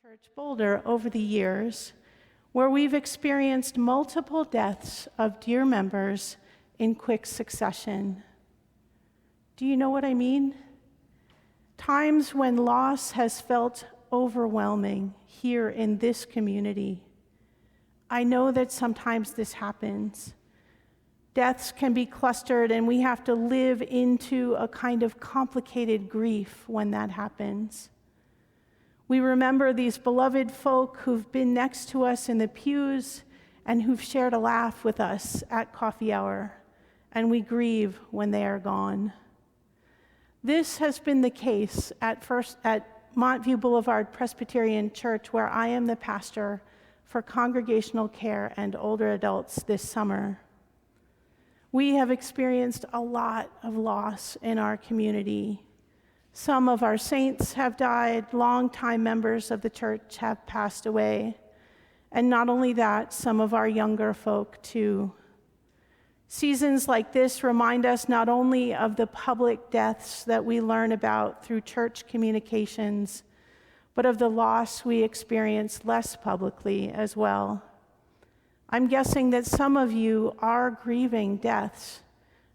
Church Boulder over the years, where we've experienced multiple deaths of dear members in quick succession. Do you know what I mean? Times when loss has felt overwhelming here in this community. I know that sometimes this happens. Deaths can be clustered, and we have to live into a kind of complicated grief when that happens. We remember these beloved folk who've been next to us in the pews and who've shared a laugh with us at coffee hour, and we grieve when they are gone. This has been the case at Montview Boulevard Presbyterian Church, where I am the pastor for congregational care and older adults this summer. We have experienced a lot of loss in our community. Some of our saints have died, longtime members of the church have passed away, and not only that, some of our younger folk too. Seasons like this remind us not only of the public deaths that we learn about through church communications, but of the loss we experience less publicly as well. I'm guessing that some of you are grieving deaths,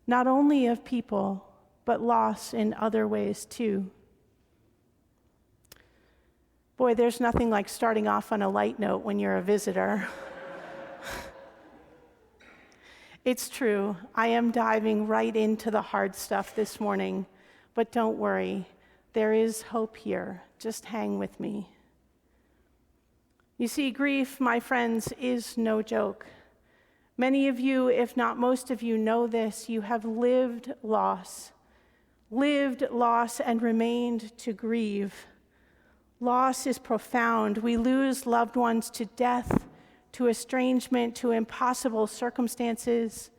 not only of people, but loss in other ways too. Boy, there's nothing like starting off on a light note when you're a visitor. It's true, I am diving right into the hard stuff this morning, but don't worry, there is hope here. Just hang with me. You see, grief, my friends, is no joke. Many of you, if not most of you, know this. You have lived loss and remained to grieve. Loss is profound. We lose loved ones to death, to estrangement, to impossible circumstances.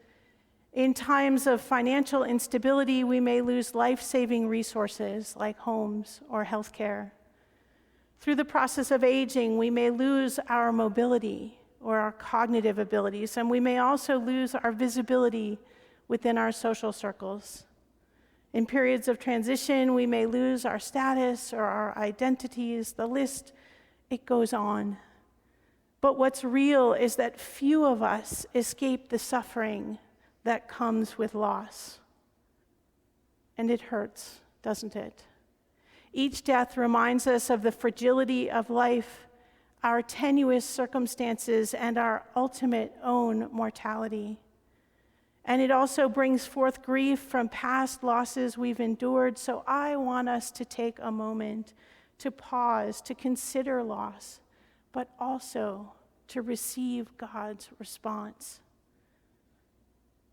In times of financial instability, we may lose life-saving resources like homes or healthcare. Through the process of aging, we may lose our mobility or our cognitive abilities, and we may also lose our visibility within our social circles. In periods of transition, we may lose our status or our identities. The list, it goes on. But what's real is that few of us escape the suffering that comes with loss. And it hurts, doesn't it? Each death reminds us of the fragility of life, our tenuous circumstances, and our ultimate own mortality. And it also brings forth grief from past losses we've endured. So I want us to take a moment to pause, to consider loss, but also to receive God's response.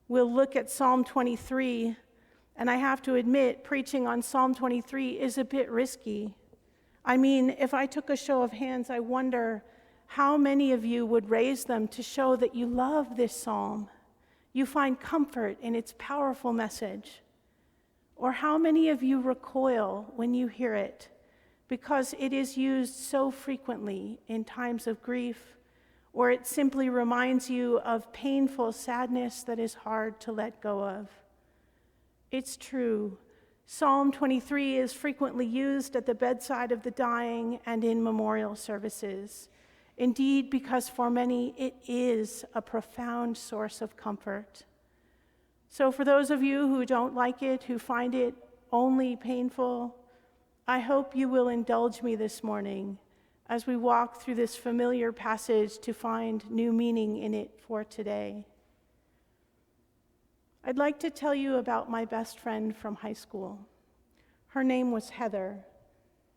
We'll look at Psalm 23, and I have to admit, preaching on Psalm 23 is a bit risky. I mean, if I took a show of hands, I wonder how many of you would raise them to show that you love this psalm. You find comfort in its powerful message. Or how many of you recoil when you hear it because it is used so frequently in times of grief, or it simply reminds you of painful sadness that is hard to let go of. It's true. Psalm 23 is frequently used at the bedside of the dying and in memorial services. Indeed, because for many, it is a profound source of comfort. So for those of you who don't like it, who find it only painful, I hope you will indulge me this morning as we walk through this familiar passage to find new meaning in it for today. I'd like to tell you about my best friend from high school. Her name was Heather.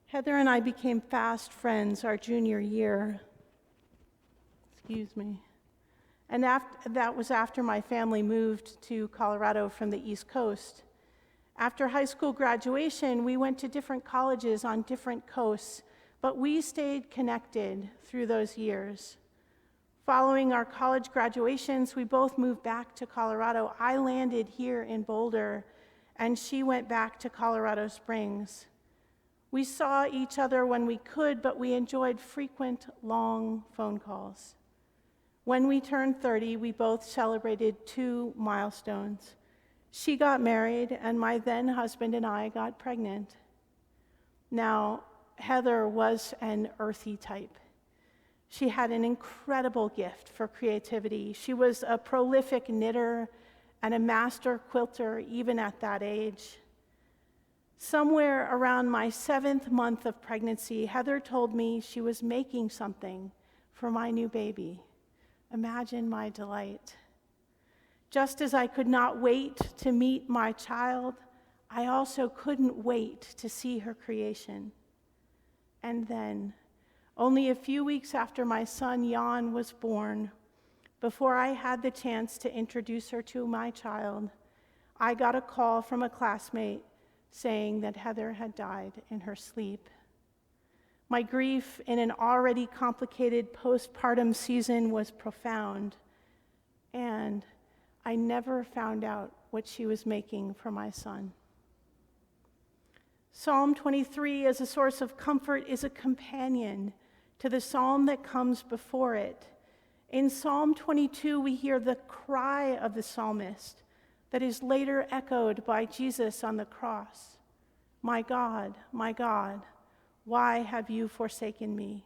Heather and I became fast friends our junior year. And that was after my family moved to Colorado from the East Coast. After high school graduation, we went to different colleges on different coasts, but we stayed connected through those years. Following our college graduations, we both moved back to Colorado. I landed here in Boulder, and she went back to Colorado Springs. We saw each other when we could, but we enjoyed frequent, long phone calls. When we turned 30, we both celebrated 2 milestones. She got married, and my then husband and I got pregnant. Now, Heather was an earthy type. She had an incredible gift for creativity. She was a prolific knitter and a master quilter even at that age. Somewhere around my 7th month of pregnancy, Heather told me she was making something for my new baby. Imagine my delight. Just as I could not wait to meet my child, I also couldn't wait to see her creation. And then, only a few weeks after my son Jan was born, before I had the chance to introduce her to my child, I got a call from a classmate saying that Heather had died in her sleep. My grief in an already complicated postpartum season was profound, and I never found out what she was making for my son. Psalm 23 as a source of comfort is a companion to the psalm that comes before it. In Psalm 22, we hear the cry of the psalmist that is later echoed by Jesus on the cross. My God, why have you forsaken me?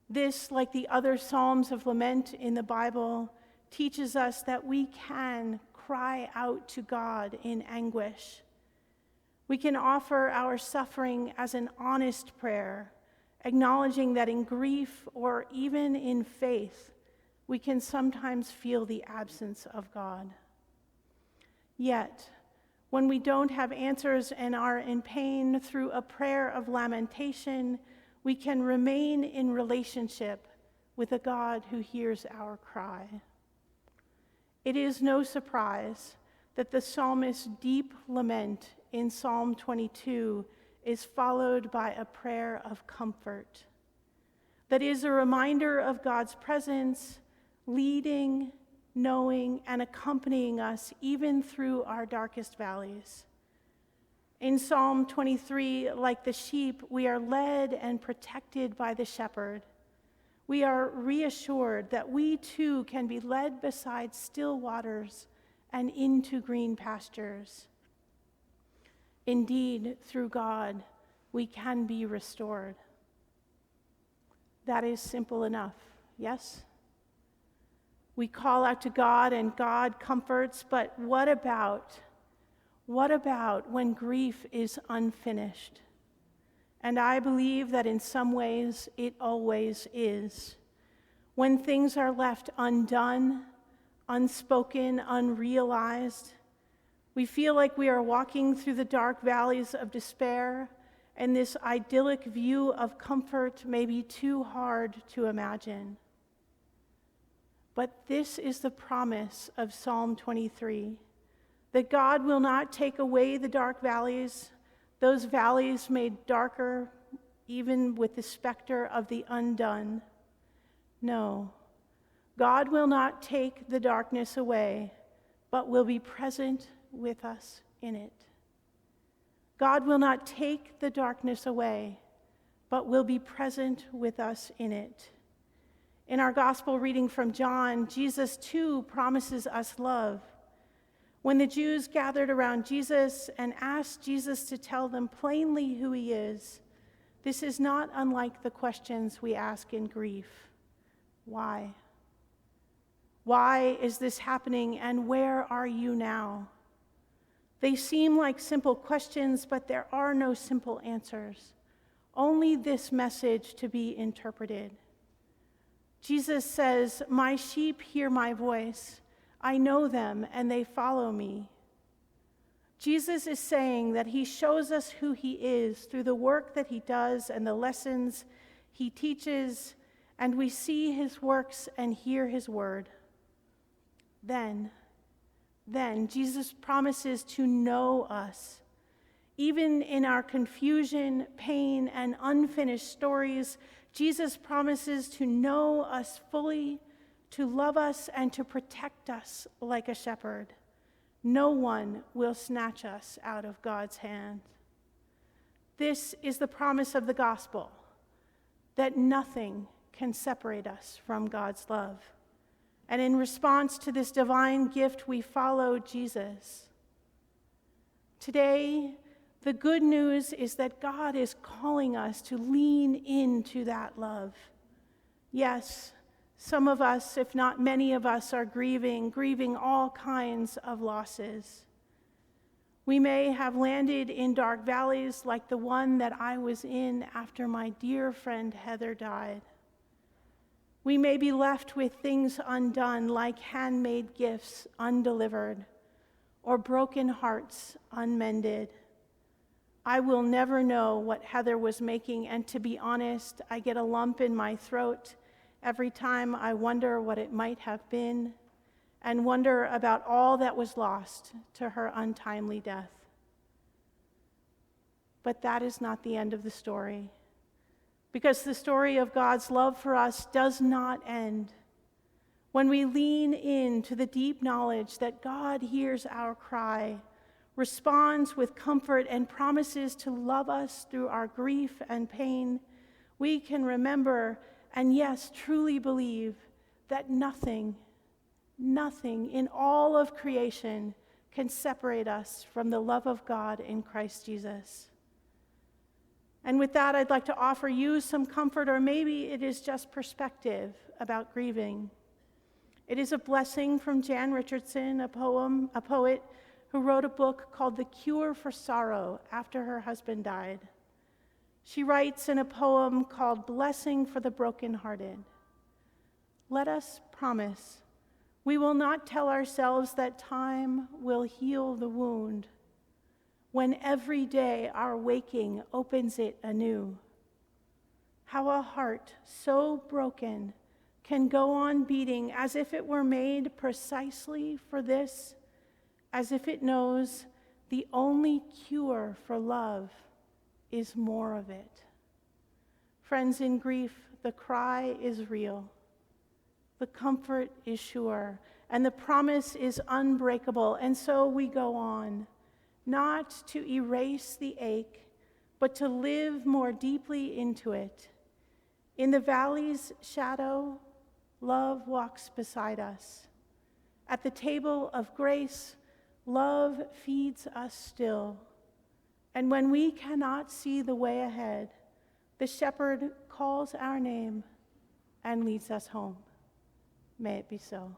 This, like the other psalms of lament in the Bible, teaches us that we can cry out to God in anguish. We can offer our suffering as an honest prayer, acknowledging that in grief or even in faith, we can sometimes feel the absence of God. Yet, when we don't have answers and are in pain, through a prayer of lamentation, we can remain in relationship with a God who hears our cry. It is no surprise that the psalmist's deep lament in Psalm 22 is followed by a prayer of comfort that is a reminder of God's presence, leading, knowing, and accompanying us even through our darkest valleys. In Psalm 23, like the sheep, we are led and protected by the shepherd. We are reassured that we too can be led beside still waters and into green pastures. Indeed, through God, we can be restored. That is simple enough, yes? We call out to God and God comforts, but what about when grief is unfinished? And I believe that in some ways it always is. When things are left undone, unspoken, unrealized, we feel like we are walking through the dark valleys of despair, and this idyllic view of comfort may be too hard to imagine. But this is the promise of Psalm 23, that God will not take away the dark valleys, those valleys made darker even with the specter of the undone. No, God will not take the darkness away, but will be present with us in it. God will not take the darkness away, but will be present with us in it. In our gospel reading from John, Jesus too promises us love. When the Jews gathered around Jesus and asked Jesus to tell them plainly who he is, this is not unlike the questions we ask in grief. Why? Why is this happening, and where are you now? They seem like simple questions, but there are no simple answers. Only this message to be interpreted. Jesus says, "My sheep hear my voice. I know them, and they follow me." Jesus is saying that he shows us who he is through the work that he does and the lessons he teaches, and we see his works and hear his word. Then Jesus promises to know us. Even in our confusion, pain, and unfinished stories, Jesus promises to know us fully, to love us, and to protect us like a shepherd. No one will snatch us out of God's hand. This is the promise of the gospel, that nothing can separate us from God's love. And in response to this divine gift, we follow Jesus. Today, The good news is that God is calling us to lean into that love. Yes, some of us, if not many of us, are grieving all kinds of losses. We may have landed in dark valleys like the one that I was in after my dear friend Heather died. We may be left with things undone, like handmade gifts undelivered, or broken hearts unmended. I will never know what Heather was making, and to be honest, I get a lump in my throat every time I wonder what it might have been, and wonder about all that was lost to her untimely death. But that is not the end of the story, because the story of God's love for us does not end. When we lean into the deep knowledge that God hears our cry, responds with comfort, and promises to love us through our grief and pain, we can remember and, yes, truly believe that nothing in all of creation can separate us from the love of God in Christ Jesus. And with that, I'd like to offer you some comfort, or maybe it is just perspective about grieving. It is a blessing from Jan Richardson, a poet who wrote a book called The Cure for Sorrow after her husband died. She writes in a poem called Blessing for the Brokenhearted. Let us promise we will not tell ourselves that time will heal the wound, when every day our waking opens it anew. How a heart so broken can go on beating as if it were made precisely for this, as if it knows the only cure for love is more of it. Friends, in grief, the cry is real, the comfort is sure, and the promise is unbreakable. And so we go on, not to erase the ache, but to live more deeply into it. In the valley's shadow, love walks beside us. At the table of grace, love feeds us still. And when we cannot see the way ahead, the shepherd calls our name and leads us home. May it be so.